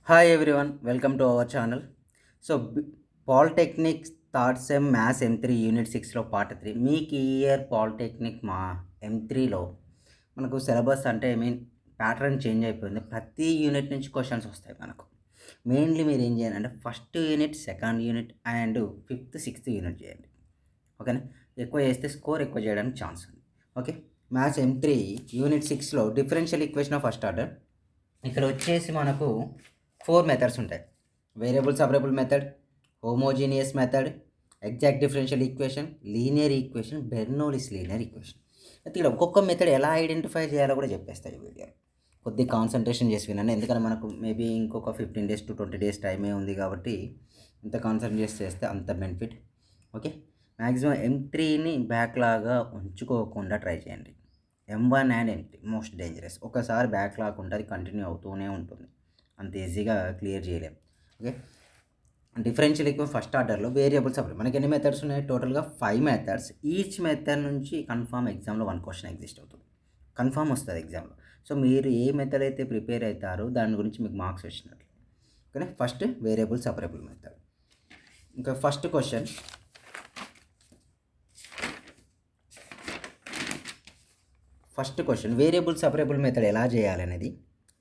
Hi everyone, welcome to our channel. So polytechnic third sem maths M3 unit 6లో part 3. మీకు ఈ year polytechnic మా M3లో మనకు syllabus అంటే ప్యాటర్న్ చేంజ్ అయిపోయింది. ప్రతి యూనిట్ నుంచి క్వశ్చన్స్ వస్తాయి మనకు. మెయిన్లీ మీరు ఏం చేయాలంటే first unit, second unit and fifth, sixth unit చేయండి. ఓకేనా? ఎక్కువ చేస్తే స్కోర్ ఎక్కువ చేయడానికి ఛాన్స్ ఉంది. ఓకే, మ్యాథ్స్ M3 యూనిట్ 6లో differential equation of first order. ఇక్కడ వచ్చేసి మనకు 4 మెథడ్స్ ఉంటాయి. Variable separable method, homogeneous method, exact differential equation, linear equation, Bernoulli's linear equation. అయితే ఇక్కడ ఒక్కొక్క మెథడ్ ఎలా ఐడెంటిఫై చేయాలో కూడా చెప్పేస్తాయి ఈ వీడియో. కొద్దిగా కాన్సన్ట్రేషన్ చేసి వినండి, ఎందుకంటే మనకు మేబీ ఇంకొక 15 days to 20 days టైమే ఉంది కాబట్టి ఇంత కాన్సన్ట్రేట్ చేస్తే అంత బెనిఫిట్. ఓకే, మ్యాక్సిమం M3ని బ్యాక్లాగా ఉంచుకోకుండా ట్రై చేయండి. M1 and M3 most dangerous. ఒకసారి బ్యాక్లాగ్ ఉంటే అది కంటిన్యూ అవుతూనే ఉంటుంది, అంత ఈజీగా క్లియర్ చేయలేం. ఓకే, డిఫరెన్షియల్ ఈక్వేషన్ ఫస్ట్ ఆర్డర్లో వేరియబుల్స్ సపరేట్. మనకి ఎన్ని మెథడ్స్ ఉన్నాయి? టోటల్గా 5 మెథడ్స్. ఈచ్ మెథడ్ నుంచి కన్ఫామ్ ఎగ్జామ్లో 1 క్వశ్చన్ ఎగ్జిస్ట్ అవుతుంది, కన్ఫామ్ వస్తుంది ఎగ్జామ్లో. సో మీరు ఏ మెథడ్ అయితే ప్రిపేర్ అవుతారో దాని గురించి మీకు మార్క్స్ వచ్చినట్లు. Okay, first variable separable method. ఇంకా first question, variable separable method ఎలా చేయాలనేది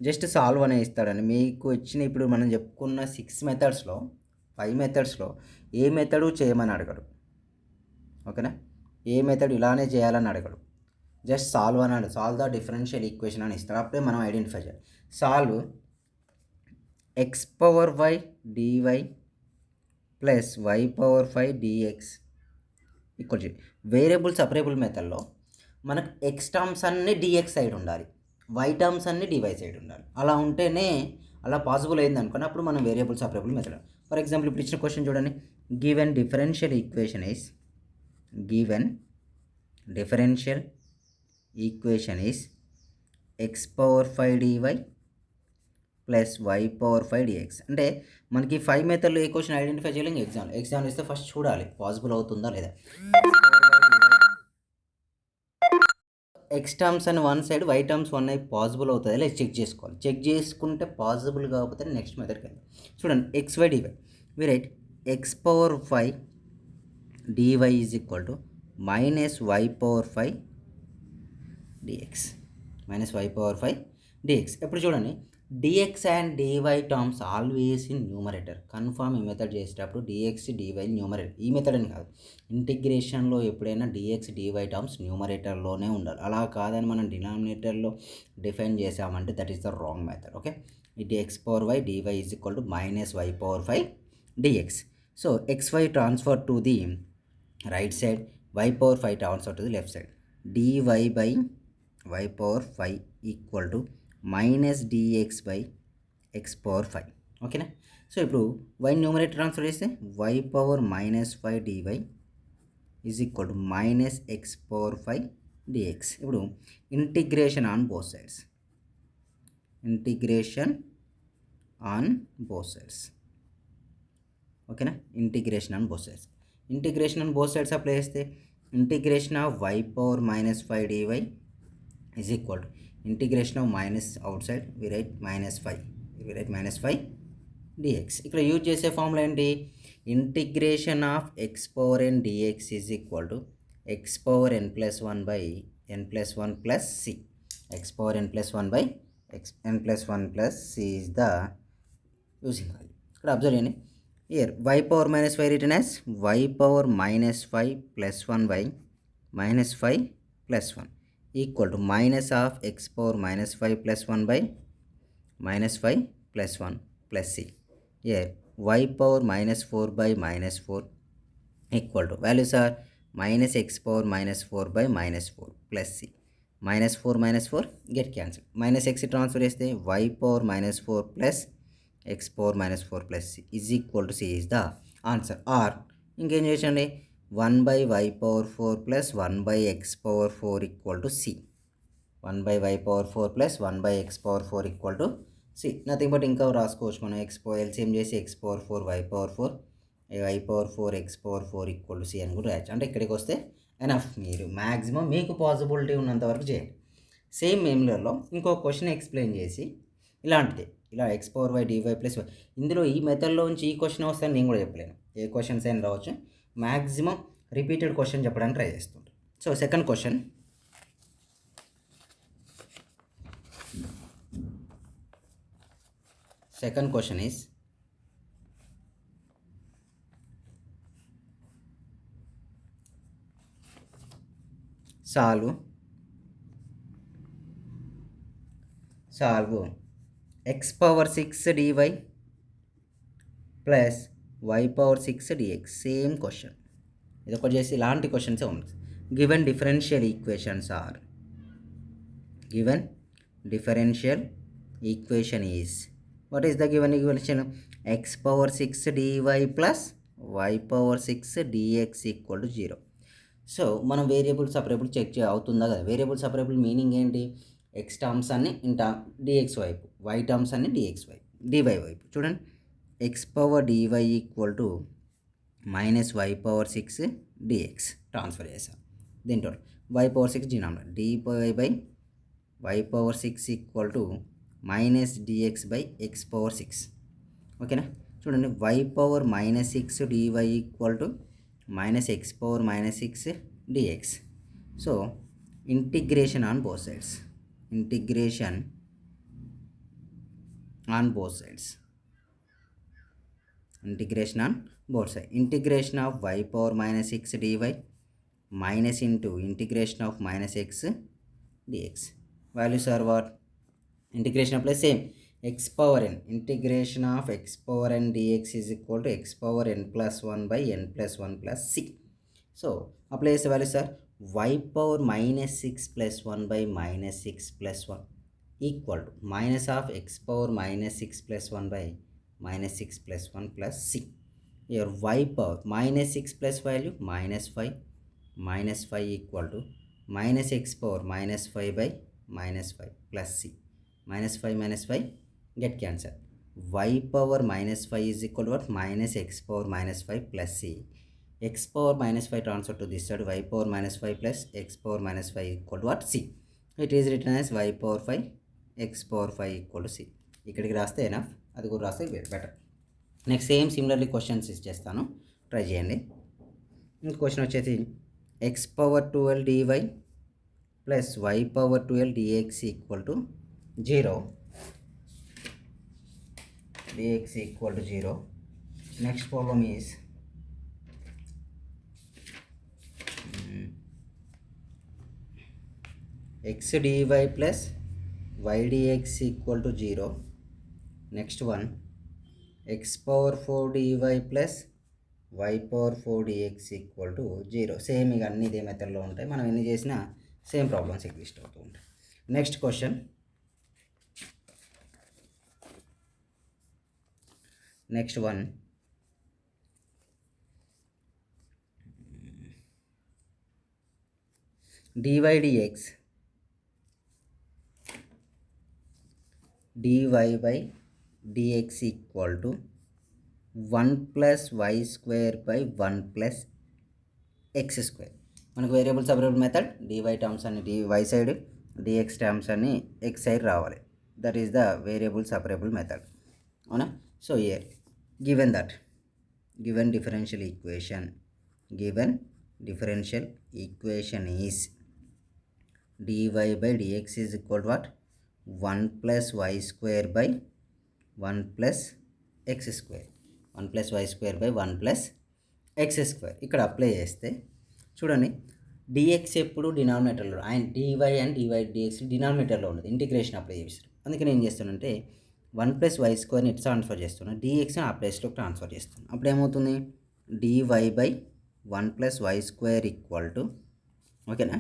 జస్ట్ సాల్వ్ అనే ఇస్తాడని మీకు ఇచ్చిన. ఇప్పుడు మనం చెప్పుకున్న 6 మెథడ్స్లో 5 మెథడ్స్లో ఏ మెథడు చేయమని అడగడు. ఓకేనా? ఏ మెథడ్ ఇలానే చేయాలని అడగడు, జస్ట్ సాల్వ్ అన్నాడు. సాల్వ్ ద డిఫరెన్షియల్ ఈక్వేషన్ అని ఇస్తాడు. అప్పుడే మనం ఐడెంటిఫై చేయాలి. Solve x⁻y dy plus y⁻5 dx equal to variable separable మెథడ్లో మనకు x టర్మ్స్ అన్నీ dx సైడ్ ఉండాలి, y టర్మ్స్ అన్ని dy సైడ్ ఉండాలి. అలా ఉంటేనే, అలా పాసిబుల్ అయింది అనుకోండి, అప్పుడు మనం variable separable method. For example ఇప్పుడు ఇచ్చిన క్వశ్చన్ చూడండి. Given differential equation is x⁻5 dy plus y⁻5 dx. అంటే మనకి 5 మెథడ్లో ఏ క్వశ్చన్ ఐడెంటిఫై చేయలేం. ఎగ్జామ్ ఇస్తే ఫస్ట్ చూడాలి పాసిబుల్ అవుతుందా లేదా. ఎక్స్ టర్మ్స్ అని 1 సైడ్, వై టర్మ్స్ 1 అయి పాసిబుల్ అవుతుంది లేదా చెక్ చేసుకోవాలి. చెక్ చేసుకుంటే పాసిబుల్ కాకపోతే నెక్స్ట్ మెథడ్కి వెళ్దాం. చూడండి, xy dy we write x⁻5 dy is equal to -y⁻5 dx. ఇప్పుడు చూడండి, dx and dy terms always in numerator. Confirm ఈ మెథడ్ చేసేటప్పుడు dx dy న్యూమరేటర్. ఈ మెథడ్ అని కాదు, ఇంటిగ్రేషన్లో ఎప్పుడైనా dx dy టర్మ్స్ న్యూమరేటర్లోనే ఉండాలి. అలా కాదని మనం డినామినేటర్లో డిఫైన్ చేసామంటే that is the wrong method. Okay, ఇది x⁻y dy is equal to -y⁻5 dx. So xy transfer to the right side, y⁻5 transfer to the left side. dy by y⁻5 equal to -dx by x⁻5. ఓకేనా? So ఇప్పుడు y numerator transfer చేస్తే y⁻−5 dy is equal to -x⁻5 dx. ఇప్పుడు integration on both sides. ఓకేనా? Integration on both sides apply చేస్తే integration of y⁻−5 dy is equal to integration of minus outside we write -5 dx. ఇక్కడ use చేసే formula ఏంటి? Integration of x⁻n dx is equal to x⁻n+1 by n+1 plus c. x⁻n+1 by n+1 c is the using value. ఇక్కడ observe చేయండి, here y⁻−5 written as y⁻−5+1 by -5+1 equal to minus of x⁻−5+1 by -5+1 plus c. Here y⁻−4 by -4 equal to values are -x⁻−4 by -4 plus c. -4 get cancel. -x transfer చేస్తే y⁻−4 plus x⁻−4 plus c is equal to c is the answer. Or ఇంకేం చేసండి, 1/y⁻4 plus 1/x⁻4 equal to c. 1/y⁻4 plus 1/x⁻4 equal to c. Nothing but ఇంకా రాసుకోవచ్చు మనం. LCM చేసి x⁻4 y⁻4 y⁻4 equal to c అని కూడా రాయచ్చు. అంటే ఇక్కడికి వస్తే ఎనఫ్. మీరు మ్యాక్సిమం మీకు పాసిబిలిటీ ఉన్నంత వరకు చేయండి. సేమ్ మెయిన్లలో ఇంకో క్వశ్చన్ ఎక్స్ప్లెయిన్ చేసి ఇలాంటిది ఇలా x power y dy plus y. ఇందులో ఈ మెథడ్లోంచి ఈ క్వశ్చన్ వస్తే నేను కూడా చెప్పలేను, ఏ క్వశ్చన్స్ అయినా రావచ్చు. మ్యాక్సిమం రిపీటెడ్ క్వశ్చన్ చెప్పడానికి ట్రై చేస్తుంటాను. So second question, is solve x power 6 dy plus y power 6 dx. Same question, ఇది ఒకటి చేసి ఇలాంటి క్వశ్చన్సే ఉంది. Given differential equations are, given differential equation is, what is the given equation? x power 6 dy plus y power 6 dx equal to 0. So మనం variable separable check అవుతుందా కదా. Variable separable meaning ఏంటి? ఎక్స్ టర్మ్స్ అన్ని ఇంటా dx వైపు, y terms అన్ని dx వైపు, dy వైపు. చూడండి, x power dy equal to minus y power 6 dx transfer చేశాను. దీంట్లో y power 6 denominator, dy by y power 6 equal to minus dx by x power 6. ఓకేనా? చూడండి, y power minus 6 dy equal to minus x power minus 6 dx. So integration on both sides, integration on both sides, integration on both sides. Integration of y power minus 6 dy minus into integration of minus x dx. Values are what? Integration of plus same, x power n, integration of x power n dx is equal to x power n plus 1 by n plus 1 plus c. So apply the values are y power minus 6 plus 1 by minus 6 plus 1 equal to minus of x power minus 6 plus 1 by minus 6 plus 1 plus c. Here y power minus 6 plus value minus 5 equal to minus x power minus 5 by minus 5 plus c. Minus 5 get cancelled. Y power minus 5 is equal to what? Minus x power minus 5 plus c. X power minus 5 transfer to this side. Y power minus 5 plus x power minus 5 equal to what? C. It is written as y power 5 x power 5 equal to c. ఇక్కడికి రాస్తే enough, అది కూడా రాస్తే better. Next same similarly questions ఇచ్చేస్తాను, try చేయండి. ఇంక question వచ్చేసి x power 12 dy plus y power 12 dx equal to 0. dx equal to 0. Next problem is x dy plus y dx equal to 0. Next one, x power 4 dy plus y power 4 dx equal to 0. Same ఇక అన్ని ఇదే మెథడ్లో ఉంటాయి, మనం ఎన్ని చేసినా same problems exist అవుతూ ఉంటాయి. Next question, next one, dy dx, dy by dx equal to 1 plus y square by 1 plus x square. మనకు variable separable method, dy terms అన్ని dy సైడ్, dx టర్మ్స్ అన్ని x సైడ్ రావాలి. That is the variable separable method, అవునా? So here given that, given differential equation is dy by dx is equal to what? 1 plus y square by 1 plus x square, 1 plus y square by 1 plus x square. ఇక్కడ apply చేస్తే చూడండి, dx ఎప్పుడు డినామినేటర్లో, and dy and dy dx డినామినేటర్లో ఉండదు, integration apply చేస్తారు. అందుకని ఏం చేస్తానంటే 1 ప్లస్ వై స్క్వేర్ని ఇటు ట్రాన్స్ఫర్ చేస్తున్నాను, డిఎక్స్ని ఆ ప్లేస్లోకి ట్రాన్స్ఫర్ చేస్తున్నాను. అప్పుడు ఏమవుతుంది? dy by 1 plus y square equal to, ఓకేనా,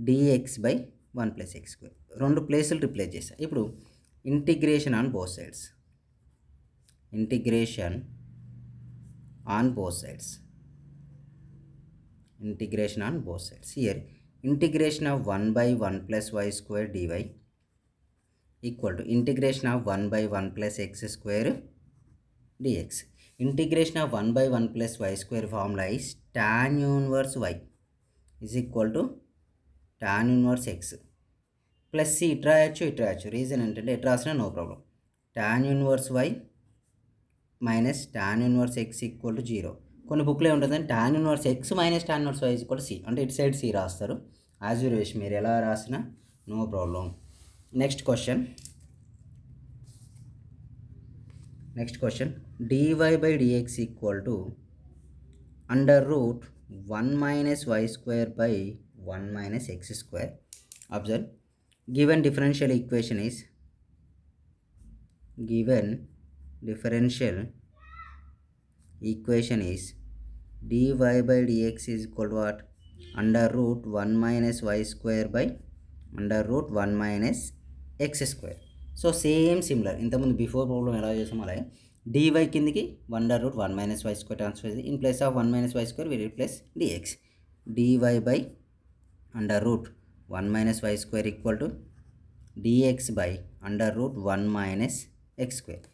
dx by 1 plus x square. రెండు ప్లేసులు రిప్లేస్ చేస్తాను. ఇప్పుడు integration on both sides, integration on both sides, integration on both sides. Here integration of 1 by 1 plus y square dy equal to integration of 1 by 1 plus x square dx. Integration of 1 by 1 plus y square formula is tan inverse y is equal to tan inverse x plus c. ఇటు రాయొచ్చు, ఇటు రాయొచ్చు. Reason ఏంటంటే ఇటు రాసినా no problem. tan inverse y minus tan inverse x equal to 0. కొన్ని బుక్లో ఏముంటుందంటే tan inverse x minus tan inverse y equal to c, అంటే ఇటు సైడ్ సి రాస్తారు. యాజ్ యూర్ విష్, మీరు ఎలా రాసినా no problem. Next question dy by dx equal to under root 1 minus y square by 1 minus x square. Observe, given differential equation is dy by dx is equal to what? Under root 1 minus y square by under root 1 minus x square. So same similar ఇంతకుముందు before problem ఎలా చేసాం అలాగే dy కిందికి under root 1 minus y square transfer చేసి in place of 1 minus y square we replace dx. dy by under root 1 minus y square equal to dx by under root 1 minus x square.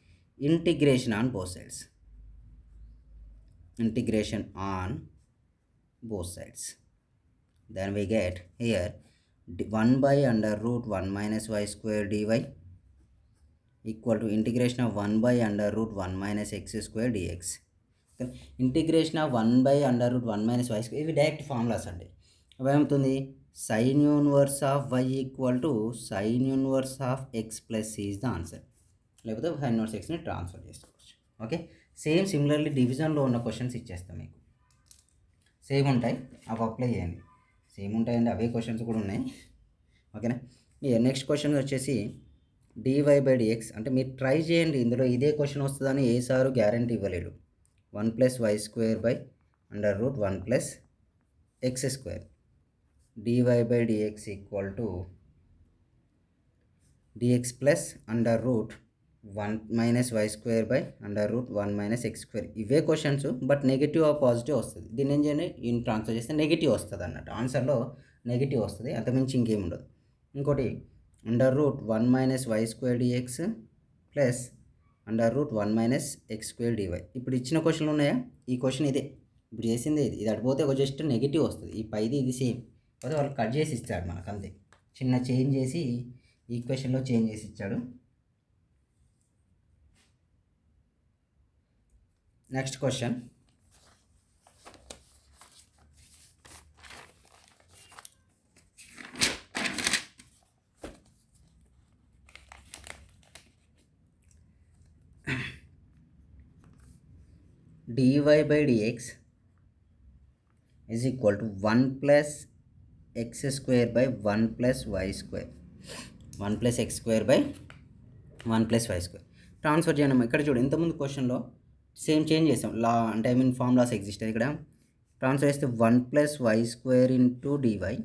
Integration on both sides. Then we get here 1 by under root 1 minus y square dy equal to integration of 1 by under root 1 minus x square dx. Integration of 1 by under root 1 minus y square ఇవి direct formulas అండి. అవి ఏమవుతుంది, sine inverse of y equal to sine inverse of x plus c is the answer. లేకపోతే sine inverse ఎక్స్ని transfer చేసుకోవచ్చు. Okay, same similarly డివిజన్లో ఉన్న questions ఇచ్చేస్తాం మీకు. సేమ్ ఉంటాయి, అవి అప్లై చేయండి. సేమ్ ఉంటాయండి, అవే క్వశ్చన్స్ కూడా ఉన్నాయి. ఓకేనా. నెక్స్ట్ క్వశ్చన్ వచ్చేసి dy బై dx, అంటే మీరు ట్రై చేయండి, ఇందులో ఇదే క్వశ్చన్ వస్తుందని ఏ సారు గ్యారంటీ ఇవ్వలేడు. 1 plus y square by under root 1 plus x square. dy by dx equal to dx plus under root 1 minus y square by under root 1 minus x square. ఇవే questions, but negative or positive వస్తుంది. దీన్ని ఏం చేయండి, in transfer చేస్తే negative వస్తుంది అన్నట్టు, ఆన్సర్లో negative వస్తుంది, అంతమించి ఇంకేం ఉండదు. ఇంకోటి under root 1 minus y square dx plus under root 1 minus x square dy. ఇప్పుడు ఇచ్చిన క్వశ్చన్లు ఉన్నాయా, ఈ క్వశ్చన్ ఇదే ఇప్పుడు చేసింది, ఇది అడిపోతే ఒక జస్ట్ నెగిటివ్ వస్తుంది. ఈ పైది ఇది సేమ్, అయితే వాళ్ళు కట్ చేసి ఇస్తాడు మనకు, అంతే. చిన్న చేంజ్ చేసి ఈక్వేషన్లో చేంజ్ చేసి ఇచ్చాడు. Next question dy by dx is equal to 1 plus x square by 1 plus y square. 1 plus x square by 1 plus y square transfer చేయడం. ఇక్కడ చూడు, ఇంతకుముందు క్వశ్చన్లో సేమ్ చేంజ్ చేసాం, లా అంటే ఐ మీన్ ఫార్ములాస్ ఎగ్జిస్ట్. ఇక్కడ ట్రాన్స్ఫర్ చేస్తే 1 plus y square into dy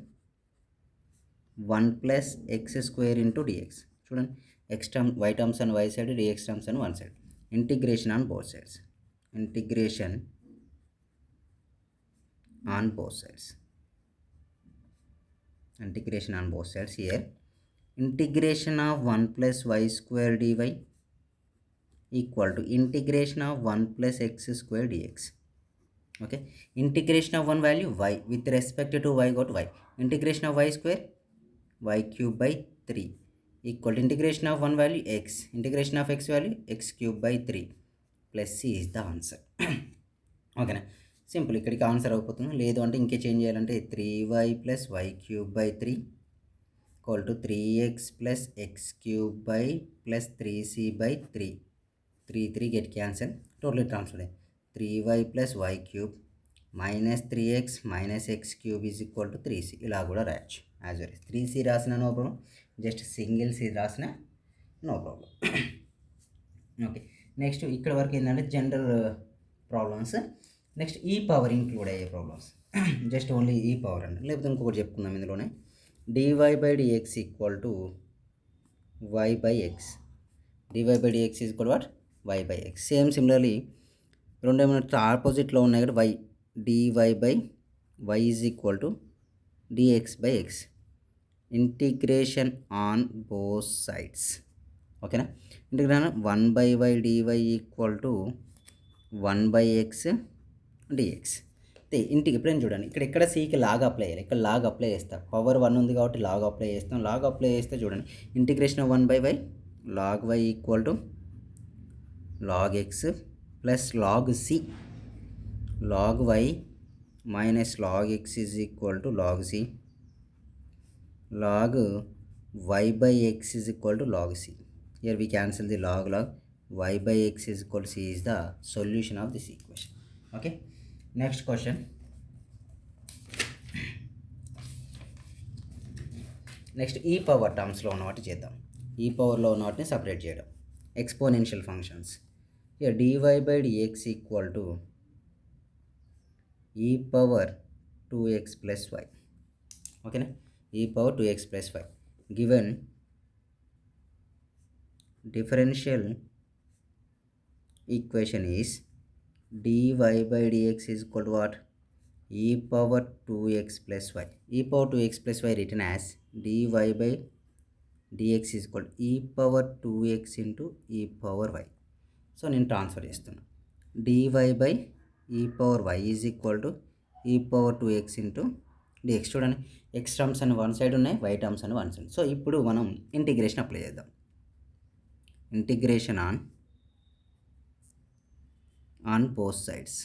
1 plus x square into dx. చూడండి, x term y terms and y side, dx terms and one side. Integration on both sides. Integration on both sides. Integration on both sides. Here integration of 1 plus y square dy equal to integration of 1 plus x square dx. Okay, integration of one value y with respect to y got y. Integration of y square y cube by 3 equal to integration of one value x. Integration of x value x cube by 3 plus c is the answer. ఓకేనా, simple. ఇక్కడికి answer అయిపోతుంది. లేదు అంటే ఇంకే change చేయాలంటే 3y plus y cube by 3 equal to 3x plus x cube by plus 3c by 3. 3 get cancel, total transfer. 3y plus y cube minus 3x minus x cube is equal to 3c. ఇలా కూడా రాయచ్చు as well. 3c రాసిన no problem, just single c రాసిన no problem. Okay, next ఇక్కడ వరకు ఏంటంటే general problems. Next e power include అయ్యే problems, just only e power అండి. లేకపోతే ఇంకొకటి చెప్పుకుందాం ఇందులోనే. dy by dx equal to y by x. dy by dx is equal what, y by x. Same similarly రెండు ఏమైనా ఆపోజిట్లో ఉన్నాయి కదా, y. dy by y is equal to dx by x. Integration on both sides. ఓకేనా, integration 1 by y dy equal to 1 by X dx. ఇంటికి ఎప్పుడైనా చూడండి, ఇక్కడ సీకి లాగ్ అప్లై చేయాలి. ఇక్కడ లాగ్ అప్లై చేస్తాం, పవర్ 1 ఉంది కాబట్టి లాగ్ అప్లై చేస్తాం. లాగ్ అప్లై చేస్తే చూడండి, integration of 1 by y log y equal to log x plus log c log y minus log x is equal to log c log y by x is equal to log c. Here we cancel the log y by x is equal to c is the solution of this equation. Okay, next question. Next e power టర్మ్స్లో ఉన్న వాటి చేద్దాం. ఈ పవర్లో ఉన్న వాటిని separate చేయడం. Exponential functions. ఇక dy by dx equal to e power 2x plus y. ఓకేనా, e power 2x plus y given differential equation is dy by dx is equal to what, e power 2x plus y. e power 2x plus y written as dy by dx is equal to e power 2x into e power y. So నేను transfer చేస్తున్నా. dy by e power y is equal to e power 2x into dx. చూడండి, x terms అని one side ఉన్నాయి, y terms అని one side. So ఇప్పుడు మనం integration apply చేద్దాం. Integration on both sides.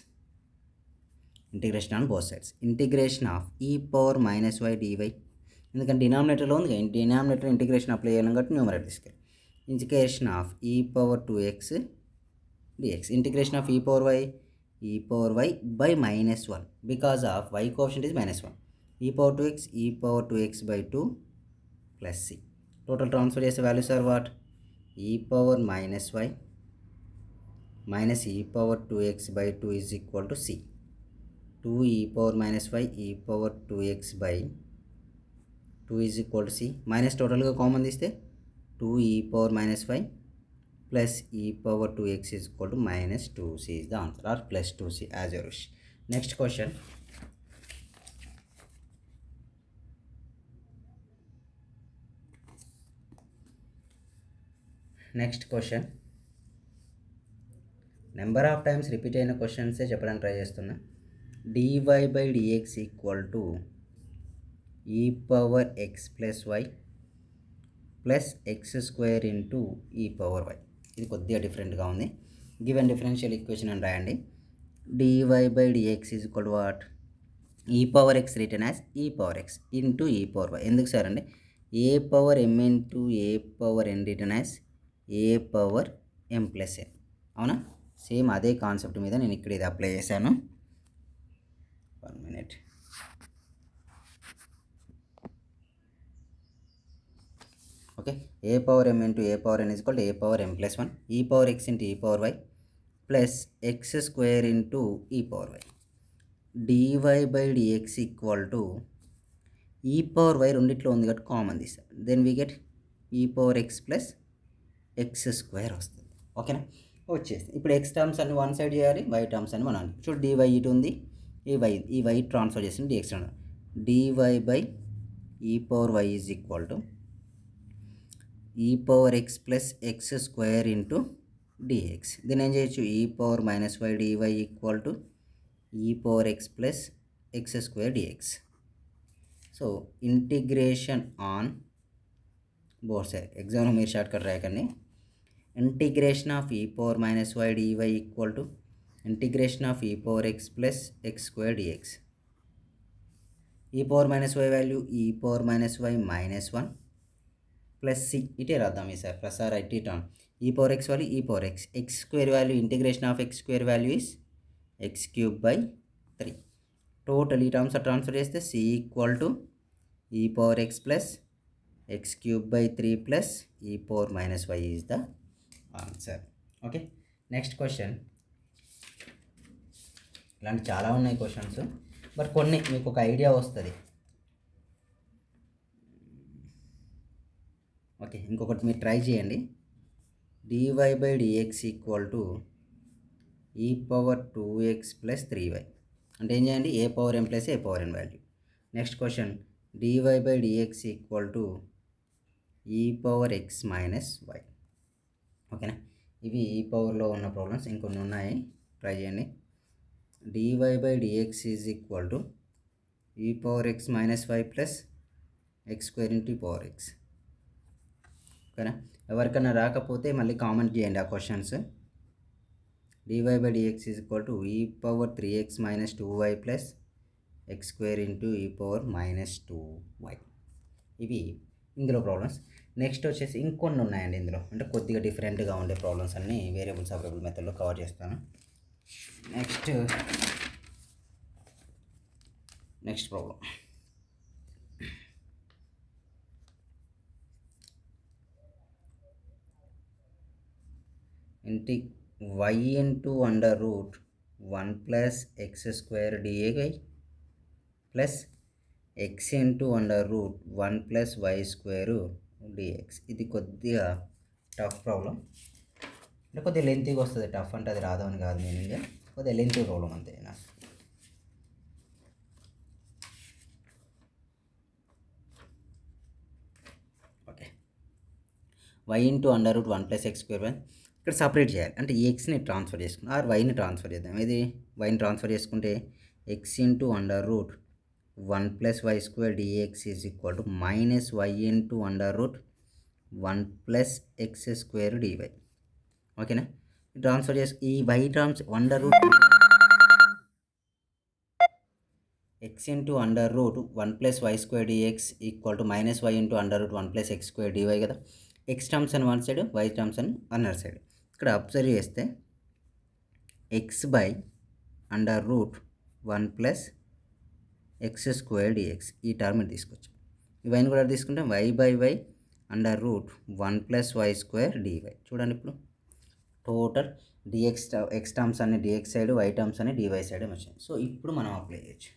Integration on both sides. Integration of e power minus y DY, ఎందుకంటే డినామినేటర్లో ఉంది, denominator integration apply చేయాలి కాబట్టి న్యూమరేటర్ తీసుకెళ్ళి. Integration of e power 2x dx. Integration of e power y by minus 1 because of y coefficient is -1. E power 2x by 2 plus c. Total transfer చేసే values are what, e power minus y minus e power 2x by 2 is equal to c. 2 e power minus 5 e power 2x by 2 is equal to c. Minus టోటల్గా common తీస్తే 2 e power minus 5 plus e power 2x is equal to minus 2c is the answer, or plus 2c as your wish. Next question. Next question. Number of times repeat అయిన క్వశ్చన్సే చెప్పడానికి try చేస్తున్నా. dy by dx equal to e power x plus y plus x square into e power y. ఇది కొద్దిగా డిఫరెంట్గా ఉంది. Given differential equation అని రాయండి. dy by dx is equal to what, e power x written as e power x into e power y. ఎందుకు sir అంటే a power m into a power n written as a power m plus n. అవునా, same అదే concept మీద నేను ఇక్కడ ఇది apply చేశాను. 1 minute. Okay, a power m into a power n is equal to a power m plus 1 e power x into e power y plus x square into e power y. Dy by dx equal to e power y రెండిట్లో ఉంది కాబట్టి common తీస్తాం. Then we get e power x plus x square వస్తుంది. ఓకేనా, వచ్చేసి ఇప్పుడు x terms అన్ని one side చేయాలి, వై టర్మ్స్ అని మనం చూడు. డివై ఇటు ఉంది, ఈ వై ట్రాన్స్ఫర్ చేసిన dx dy by e power y is equal to e power x plus x square into dx. దీన్ని ఏం చేయొచ్చు, e power minus y dy equal to e power x plus x square dx. So integration on both side. ఎగ్జామ్లో మీరు short cut రాయకండి. Integration of e power minus y dy equal to integration of e power x plus x square dx. ఈ power minus y value e power minus y minus 1 plus c. ఇటే రాద్దాం ఈసారి ప్రసార్ it term. E power x value e power x, x square value integration of x square value is x cube by 3. Total ఈ terms transfer చేస్తే c equal to e power x plus x cube by 3 plus e power minus y is the answer. Okay, next question. ఇలాంటి చాలా ఉన్నాయి questions, but కొన్ని మీకు ఒక idea వస్తుంది. Okay, ఇంకొకటి మీరు ట్రై చేయండి. Dy by dx equal to e power 2x plus 3y. అంటే ఏం చేయండి, a power m plus a power n value. Next question, dy by dx equal to e power x minus y. ఓకేనా, ఇవి ఈ పవర్లో ఉన్న problems. ఇంకొన్ని ఉన్నాయి, ట్రై చేయండి. dy by dx is equal to e power x minus y plus x square into e power x. ఓకేనా, ఎవరికైనా రాకపోతే మళ్ళీ కామెంట్ చేయండి ఆ questions. dy by dx is equal to e power 3x minus 2y plus x square into e power minus 2y. ఇవి ఇందులో problems. Next వచ్చేసి ఇంకొన్ని ఉన్నాయండి ఇందులో, అంటే కొద్దిగా డిఫరెంట్గా ఉండే ప్రాబ్లమ్స్ అన్నీ వేరియబుల్ సపరేబుల్ మెథడ్లో కవర్ చేస్తాను. Next problem y into under root 1 plus x square dy plus x into under root 1 plus y square dx. ఇది కొద్దిగా టఫ్ ప్రాబ్లం, అంటే కొద్దిగా లెంతీగా వస్తుంది. టఫ్ అంటే అది రాదు అని కాదు, మీనింగ్ కొద్దిగా లెంతీ ప్రాబ్లం అంతే. Okay, y into under root 1 plus x square ఇక్కడ సపరేట్ చేయాలి, అంటే ఎక్స్ని ట్రాన్స్ఫర్ చేసుకుని ఆర్ వైని ట్రాన్స్ఫర్ చేద్దాం. ఇది వైని ట్రాన్స్ఫర్ చేసుకుంటే x into under root 1 plus y square dx is equal to minus y into under root 1 plus x square dy. ఓకేనా, ట్రాన్స్ఫర్ చేసి ఈ y under root x into under root 1 plus y square dx equal to minus y into under root 1 plus x square dy కదా. X terms అని one side, y terms అని other side. ఇక్కడ observe చేస్తే x by under root 1 plus x square dx ఈ term తీసుకొచ్చాం. ఇవన్నీ కూడా తీసుకుంటే y by y under root 1 plus y square dy. చూడండి ఇప్పుడు టోటల్ డిఎక్స్ ఎక్స్ టర్మ్స్ అన్ని డిఎక్స్ సైడ్, వై టర్మ్స్ అన్ని డివై సైడ్ వచ్చాయి. సో ఇప్పుడు మనం అప్లై చేయొచ్చు.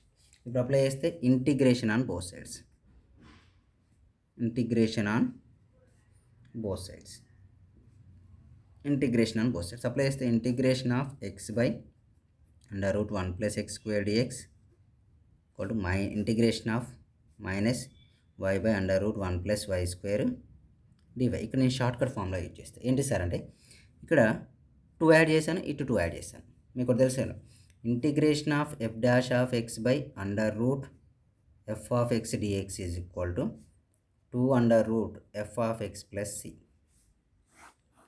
ఇప్పుడు అప్లై చేస్తే integration on both sides, integration on both sides, integration on both sides apply చేస్తే integration of x by under root 1 plus x square dx equal to integration of minus y by under root 1 plus y square dy. ఇక్కడ నేను short cut formula use చేస్తాను. ఏంటి sir అంటే ఇక్కడ 2 add చేశాను, ఇటు 2 add చేశాను. మీకు తెలుసు, integration of f dash of x by under root f of x dx is equal to 2 under root f of x plus c.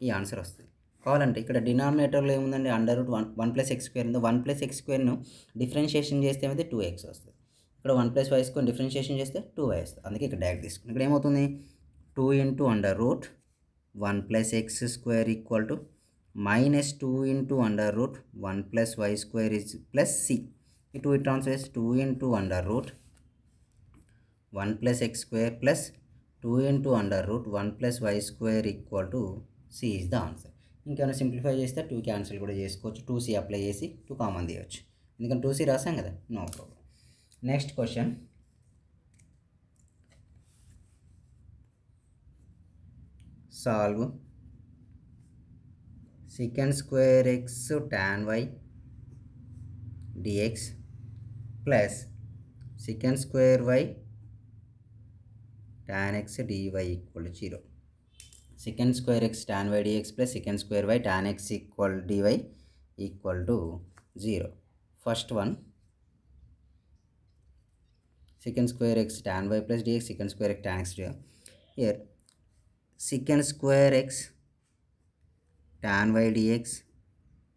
ఈ ఆన్సర్ వస్తుంది. కావాలంటే ఇక్కడ డినామినేటర్లో ఏముందండి, under root 1 plus x square ఉంది. 1 ప్లస్ ఎక్స్ స్క్వేర్ను డిఫరెన్షియేషన్ చేస్తే ఏమైతే 2x వస్తుంది. ఇక్కడ 1 ప్లస్ వై స్క్వేర్ డిఫరెన్షియేషన్ చేస్తే 2y వస్తుంది. అందుకే ఇక్కడ డైరెక్ట్ తీసుకుని ఇక్కడ ఏమవుతుంది, 2 into under root 1 plus x square equal to minus 2 into under root 1 plus y square is plus c. ఈ 2 transfer 2 into under root 1 plus x square plus 2 into under root 1 plus y square equal to c is the answer. ఇంకేమైనా simplify చేస్తే 2 cancel కూడా చేసుకోవచ్చు. 2c apply చేసి 2 common తీయవచ్చు, ఎందుకంటే 2c రాసాం కదా, no problem. Next question, solve secant square x tan y dx plus secant square y tan x dy equal to 0. Secant square x tan y dx plus secant square y tan x equal dy equal to 0. First one, secant square x tan y plus dx, secant square x tan x dy. Here secant square x tan y dx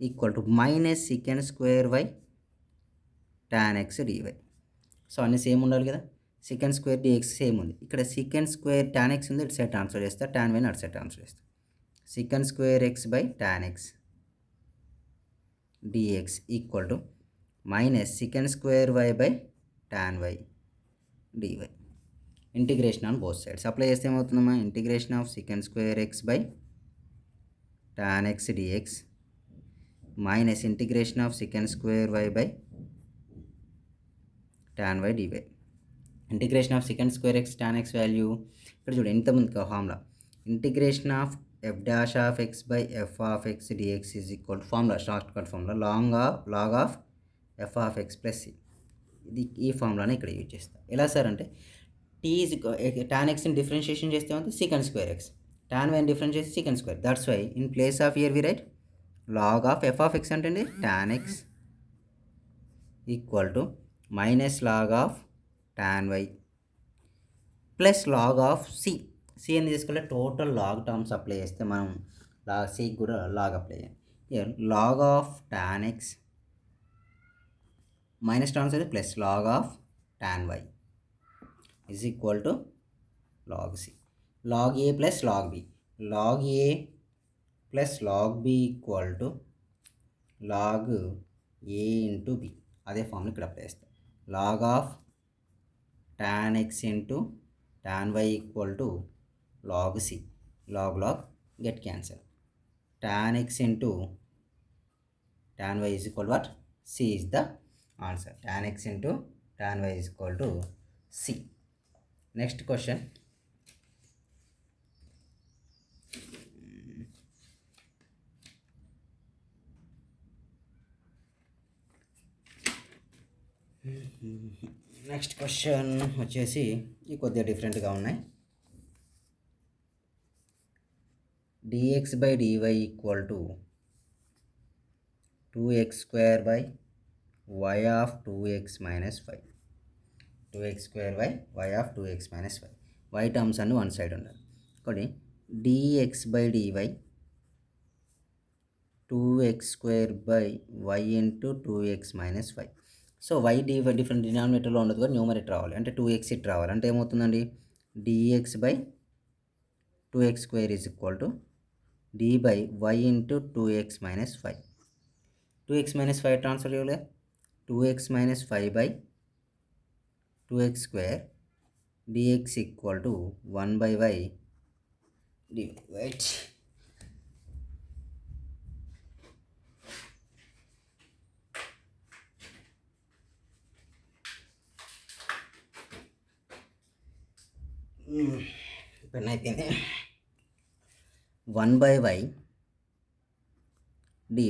equal to minus secant square y tan x dy. So అన్నీ same ఉండాలి కదా, secant square dx same ఉంది. ఇక్కడ secant square tan x ఉంది, ఇటు side transfer చేస్తా, tan y అటు side transfer చేస్తా. secant square x by tan x dx equal to minus secant square y by tan y dy. Integration on both sides apply చేస్తే ఏమవుతుందమ్మా, integration of secant square x by tan x dx minus integration of secant square y by tan y dy. Integration of secant square x tan x value ఇక్కడ చూడండి, ఇంతకుముందు formula integration of f dash of x by f of x dx is equal formula, shortcut formula log of f of x plus c. ఇది ఈ ఫార్ములాని ఇక్కడ use చేస్తాం. ఎలా sir అంటే టీ ఈజ్ tan xని డిఫరెన్షియేషన్ చేస్తే ఉంది secant square x, tan y difference చేసి secant square. That's why in place of here we write log of f of x అంటే tan x equal to minus log of tan y plus log of C అని తీసుకుంటే total log terms apply చేస్తే మనం సికి కూడా log apply చేయాలి. here log of tan x minus tan is plus log of tan y is equal to log c. Log a plus log b. Log a plus log b equal to log a into b. అదే formula ఇక్కడ apply చేస్తాం. log of tan x into tan y equal to log c. log get cancel. Tan x into tan y is equal to what? C is the answer. Tan x into tan y is equal to C. Next question. Next question వచ్చేసి ఈ కొద్దిగా డిఫరెంట్గా ఉన్నాయి. dx by dy equal to 2x square by y of 2x minus 5. 2x square by y of 2x minus 5. y terms అన్ని one side ఉండాలి. ఒకటి dx by dy 2x square by y into 2x minus 5. So y different డినామినేటర్లో ఉండదు కదా, numerator రావాలి అంటే 2x it రావాలి. అంటే ఏమవుతుందండి, dx by 2x square is equal to d by y into 2x minus 5. 2x minus 5 transfer చేయలే, 2x minus 5 by 2x square dx equal to 1 by y dy. Wait. Pen అయిపోయింది. 1 by y dy.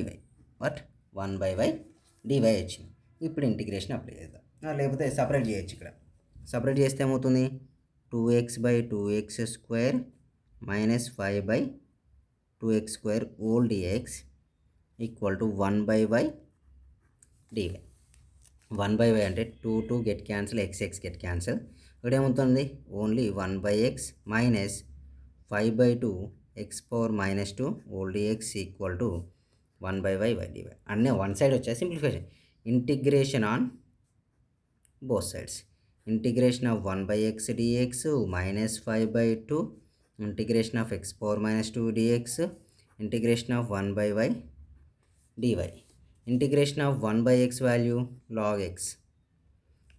What 1 by y dy వచ్చింది. ఇప్పుడు integration apply చేద్దాం, లేకపోతే separate చేయొచ్చు. ఇక్కడ separate చేస్తే ఏమవుతుంది, 2x by 2x square minus 5 by 2x square whole dx equal to 1 by y dy. 1 by y అంటే 2 get cancel, x get cancel. ఇక్కడ ఏమవుతుంది, only 1 by x minus 5 by 2 x power minus 2 whole dx equal to 1 by y dy. అన్నీ one side వచ్చాయి. Simplification, integration on both sides. Integration of 1 by x dx minus 5 by 2 integration of x power minus 2 dx integration of 1 by y dy. Integration of 1 by x value log x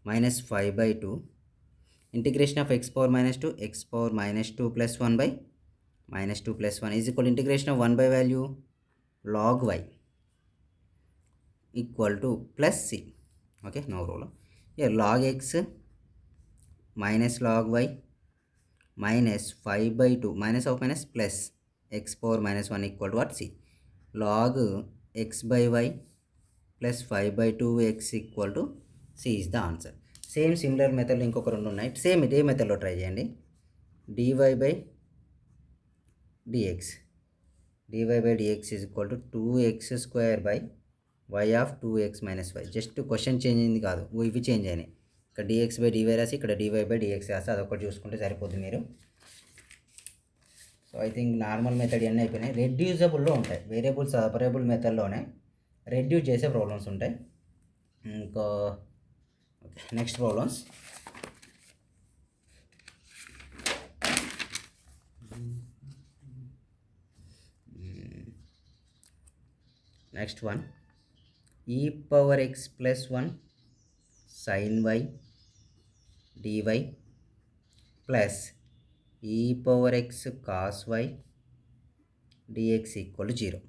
minus 5 by 2 integration of x power minus 2 x power minus 2 plus 1 by minus 2 plus 1 is equal to integration of 1 by value log y equal to plus c. Okay, no rule. Here log x minus log y minus 5 by 2 minus of minus plus x power minus 1 equal to what, c. Log x by y plus 5 by 2 x equal to c is the answer. Same similar మెథడ్లో ఇంకొక రెండు ఉన్నాయి. Same ఇదే మెథడ్లో try చేయండి. dy by dx is equal to 2x square by y of 2x minus 5. Just question change అయింది కాదు, ఇవి చేంజ్ అయినాయి. ఇక్కడ dx by dy రాసి ఇక్కడ dy by dx రాసి అదొకటి చూసుకుంటే సరిపోతుంది మీరు. So I think normal method ఇవన్నీ అయిపోయినాయి. రెడ్యూజబుల్లో ఉంటాయి, వేరియబుల్ సపరేబుల్ మెథడ్లోనే రెడ్యూస్ చేసే ప్రాబ్లమ్స్ ఉంటాయి. ఇంకా okay, next problems. Next one, e power x plus 1 sin y dy plus e power x cos y dx equal to 0.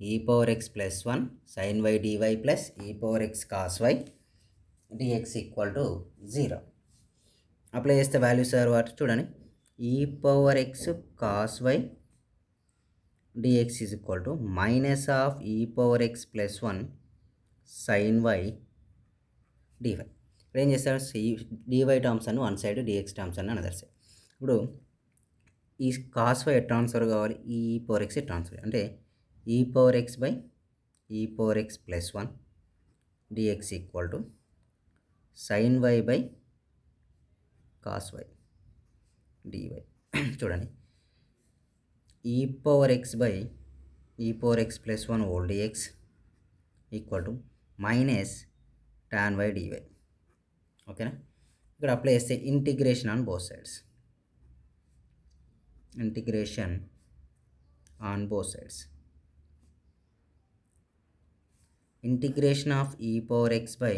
e power x plus 1 sin y dy plus e power x cos y dx equal to 0. Apply చేస్తే values వాటి చూడండి, e power x cos y dx is equal to minus of e power x plus 1 sin y dy. ఇప్పుడు ఏం చేస్తారు, dy terms అన్ని one side, dx terms అన్ని another side. ఇప్పుడు ఈ కాస్ వై ట్రాన్స్ఫర్ కావాలి, ఈ పవర్ ఎక్స్ ట్రాన్స్ఫర్ అంటే e power x by e power x plus 1 dx equal to sine y by cos y dy. చూడండి, e power x by e power x plus 1 whole dx equal to minus tan y dy. ఓకేనా, ఇక్కడ apply చేస్తే integration on both sides, integration on both sides, integration of e power x by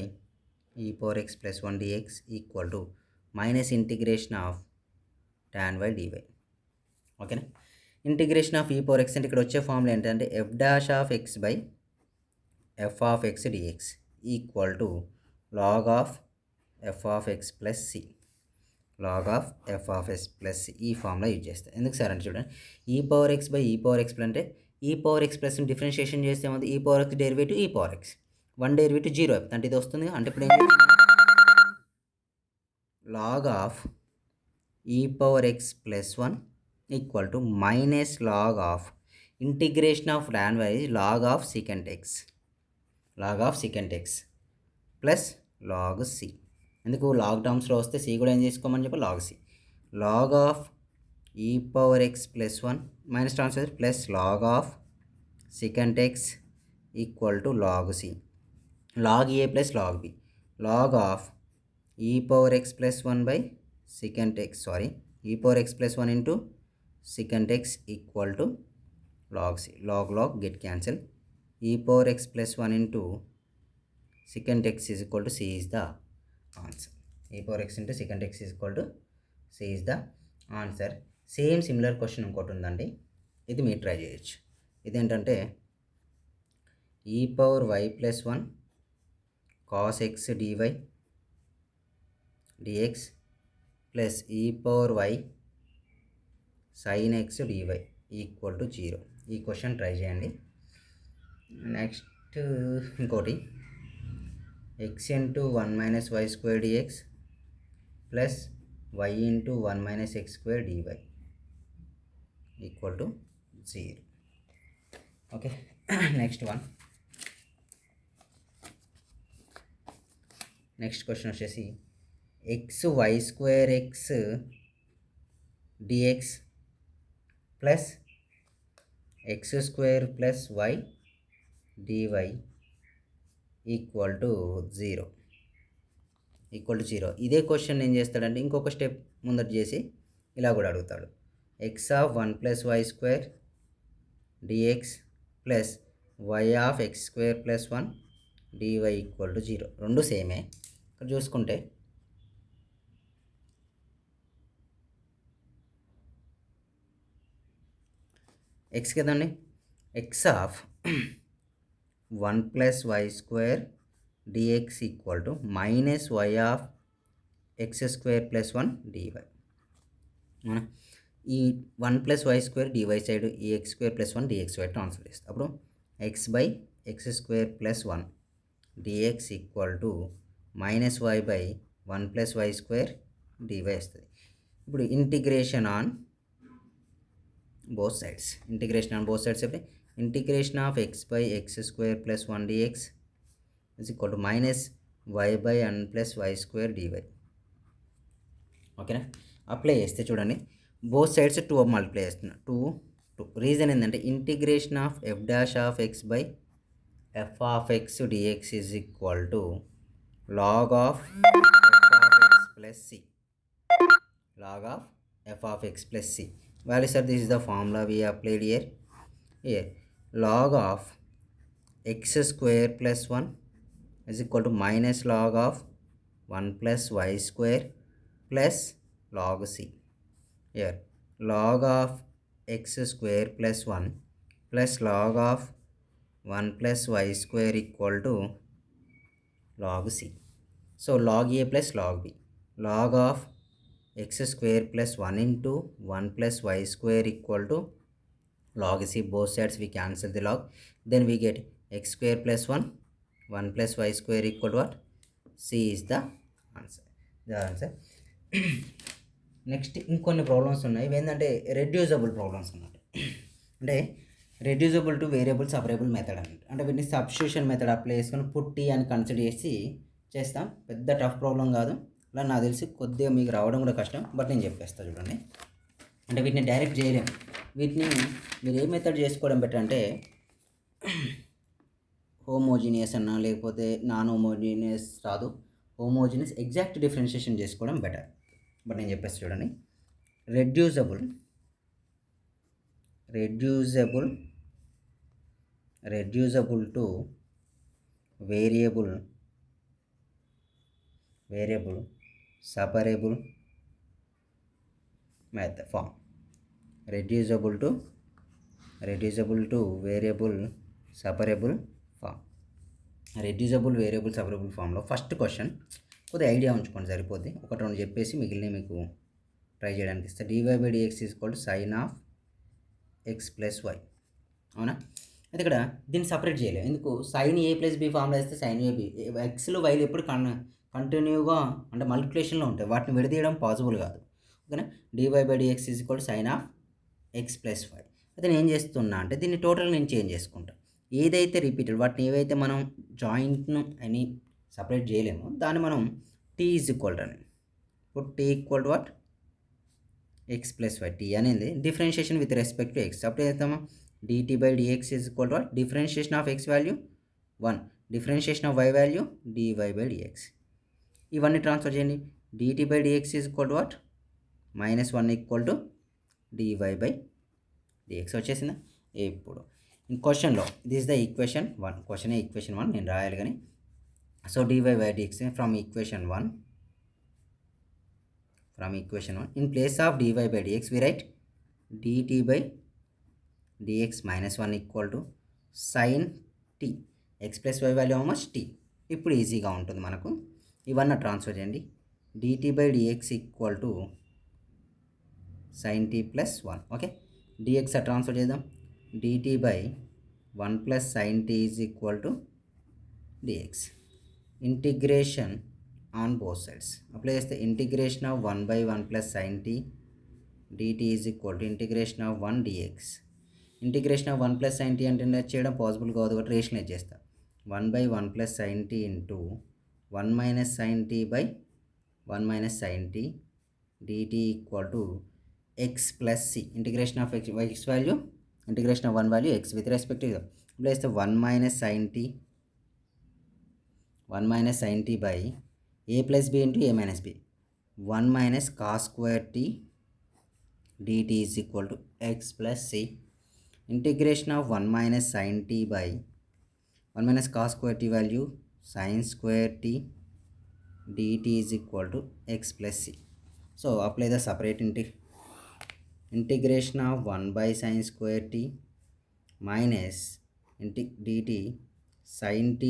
e power x plus 1 dx equal to minus integration of tan y dy. ఓకేనా, integration of e power x అంటే ఇక్కడ వచ్చే formula ఏంటంటే f dash of x by f of x dx equal to log of f of x plus c, log of f of x plus c. ఈ formula use చేస్తాం. ఎందుకు sir అంటే చూడండి, e power x by e power x plus అంటే e power x plus differentiation చేస్తే ఏమవుతుంది, e power x derivative e power x, 1 derivative 0 అవుతుంది అంటే ఇది వస్తుంది. అంటే ఇప్పుడు ఏం log of e power x plus 1 equal to minus log of integration of tan y log of secant x, log of secant x plus log c. ఎందుకు log టర్మ్స్లో వస్తే c కూడా ఏం చేసుకోమని చెప్పి log c, log of e power x plus 1 minus transfer plus log of secant x equal to log c, log a plus log b, log of e power x plus 1 by secant x, sorry e power x plus 1 into secant x equal to log c, log log get cancel, e power x plus 1 into secant x is equal to c is the answer. e power x into secant x is equal to c is the answer. Same similar question ఇంకోటి ఉందండి, ఇది మీరు try చేయొచ్చు. ఇదేంటంటే e power y plus 1 cos x dy dx plus e power y sin x dy equal to 0. ఈ question try చేయండి. Next ఇంకోటి x into 1 minus y square dx plus y into 1 minus x square dy equal to 0. Okay, next one, next question వచ్చేసి x y square x dx plus x square plus y dy equal to 0, equal to 0. ఇదే question ఏం చేస్తాడంటే ఇంకొక step ముందట చేసి ఇలా కూడా అడుగుతాడు, x of 1 plus y square dx plus y of x square plus 1 dy equal to 0. రెండు సేమే. ఇక్కడ చూసుకుంటే ఎక్స్ కదండి, x of 1 plus y square dx equal to minus y of x square plus 1 dy. ఈ 1 plus y square dy side ఈ x square plus 1 dx y transfer చేస్తాం. అప్పుడు x by x square plus 1 dx equal to minus y by 1 plus y square dy వస్తుంది. ఇప్పుడు integration on both sides, integration on both sides అయితే integration of x by x square plus 1 dx is equal to minus y by n plus y square dy. ఓకేనా, apply చేస్తే చూడండి both sides 2 multiply చేస్తున్నా, 2 reason ఏంటంటే integration of f dash of x by f of x dx is equal to log of f of x plus c, log of f of x plus c. Value sir, this is the formula we applied here. Here log of x square plus 1 is equal to minus log of 1 plus y square plus log c. Here log of x square plus 1 plus log of 1 plus y square equal to log c. So log a plus log b, log of x square plus 1 into 1 plus y square equal to log c. Both sides we cancel the log, then we get x square plus 1 plus y square equal to what, c is the answer. Next ఇంకొన్ని problems ఉన్నాయి, ఇవి ఏంటంటే reducible problems అన్నట్టు. అంటే reducible to variable separable method అన్నట్టు. అంటే వీటిని substitution method apply చేసుకొని పుట్టి అని కన్సిడర్ చేసి చేస్తాం. పెద్ద టఫ్ ప్రాబ్లం కాదు, అలా నాకు తెలిసి కొద్దిగా మీకు రావడం కూడా కష్టం, బట్ నేను చెప్పేస్తాను చూడండి. అంటే వీటిని డైరెక్ట్ చేయలేము. వీటిని మీరు ఏ మెథడ్ చేసుకోవడం బెటర్ అంటే హోమోజీనియస్ అన్నా లేకపోతే నాన్ హోమోజీనియస్ రాదు, హోమోజీనియస్ ఎగ్జాక్ట్ డిఫరెన్షియేషన్ చేసుకోవడం బెటర్. బట్ నేను చెప్పేసి చూడండి, reducible to variable separable method form. Reducible to variable separable form. Reducible variable separable ఫామ్లో ఫస్ట్ క్వశ్చన్ కొద్దిగా ఐడియా ఉంచుకోండి సరిపోద్ది. ఒకటి రెండు చెప్పేసి మిగిలిన మీకు ట్రై చేయడానికి ఇస్తే dy/dx sin of x + y. అవునా? అయితే ఇక్కడ దీన్ని సపరేట్ చేయలేము. ఎందుకు? sin a + b ఫామ్లో వేస్తే sin ab, ఎక్స్లు వైలు ఎప్పుడు కంటిన్యూగా అంటే మల్టిప్లికేషన్లో ఉంటాయి, వాటిని విడదీయడం పాసిబుల్ కాదు. ఓకేనా? dy/dx sin of x + y. అయితే నేను ఏం చేస్తున్నా అంటే దీన్ని టోటల్ నేను చేంజ్ చేసుకుంటా. ఏదైతే రిపీటెడ్ వాటిని ఏవైతే మనం జాయింట్ను అని సపరేట్ చేయలేమో దాన్ని మనం t అని ఇప్పుడు t = what? x + y. t అనేది differentiation with respect to x. అప్పుడు ఏమవుతామో dt/dx what? Differentiation of x value 1, differentiation of y value dy/dx. ఇవన్నీ ట్రాన్స్ఫర్ చేయండి. dt/dx what? -1 = dy/dx వచ్చేసిందా? ఇప్పుడు క్వశ్చన్లో this the equation 1, question equation 1 నేను రాయాలి కానీ. So dy/dx from equation 1 in place of dy/dx we write dt/dx -1 = sin t. x + y value how much? t. ఇప్పుడు ఈజీగా ఉంటుంది మనకు. ఇవన్నీ ట్రాన్స్ఫర్ చేయండి. dt/dx = sin t + 1. Okay, dx transfer చేద్దాం. dt/1 + sin t = dx. Integration on both sides apply చేస్తే integration of 1/1 + sin t dt = integration of 1 dx. Integration of 1 + sin t అంటే చేయడం పాసిబుల్ కాదు కాబట్టి రేషనలైజ్ చేస్తా. 1/1 + sin t into 1 - sin t /1 - sin t dt = x + c. Integration of x value, integration of 1 value x with respect to apply చేస్తే 1 - sin t a + b into a - b 1 - cos square t dt = x + c. Integration of 1 - sin t 1 - cos square t value sin square t dt = x + c. So apply the separate integration of 1/sin square t minus dt sin t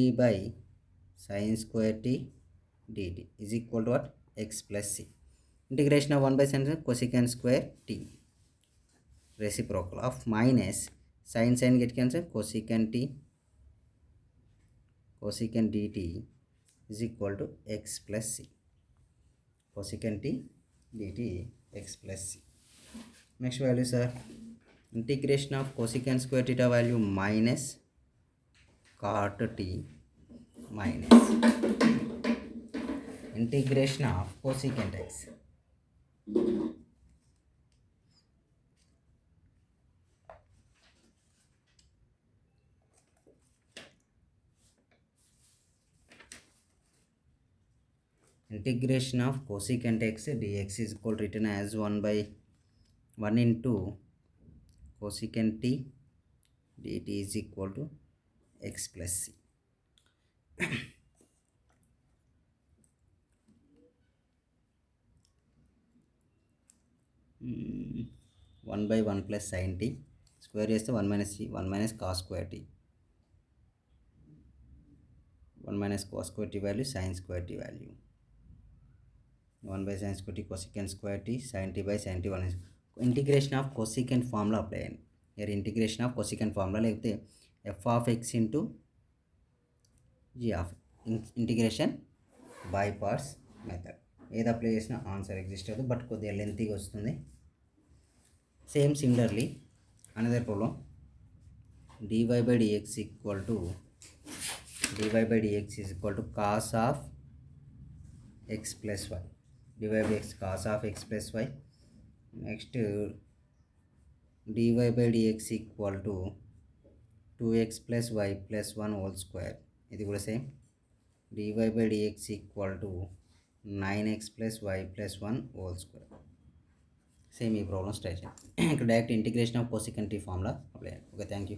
sin square t dt is equal to what? X plus c. Integration of 1/sin cosecant square t reciprocal of minus sin get cancel cosecant t cosecant dt is equal to x plus c. Cosecant t dt x plus c. Next value sir, integration of cosecant square theta value minus cot t minus integration of cosecant x. Integration of cosecant x dx is equal to written as 1/1 into cosecant t dt is equal to x plus c. 1/1 plus sin t square చేస్తే 1 minus c 1 minus cos square t 1 minus cos square t value sin square t value 1/sin square t cosecant square t sin t by sin t 1 integration of cosecant formula apply అయ్యింది. ఇక్కడ integration of cosecant formula లేకపోతే f of x into g of integration by parts method ఏది apply చేసినా answer exist అవుతుంది, but కొద్దిగా లెంతీగా వస్తుంది. Same similarly another problem dy/dx is equal to cos of x plus y. dy/dx cos of x plus y. Next dy by dx equal to 2x plus y plus 1 whole square. ఇది కూడా same dy by dx equal to 9x plus y plus 1 whole square. Same ఈ problem straight ఇక్కడ direct integration of cosecant formula apply. Okay, thank you.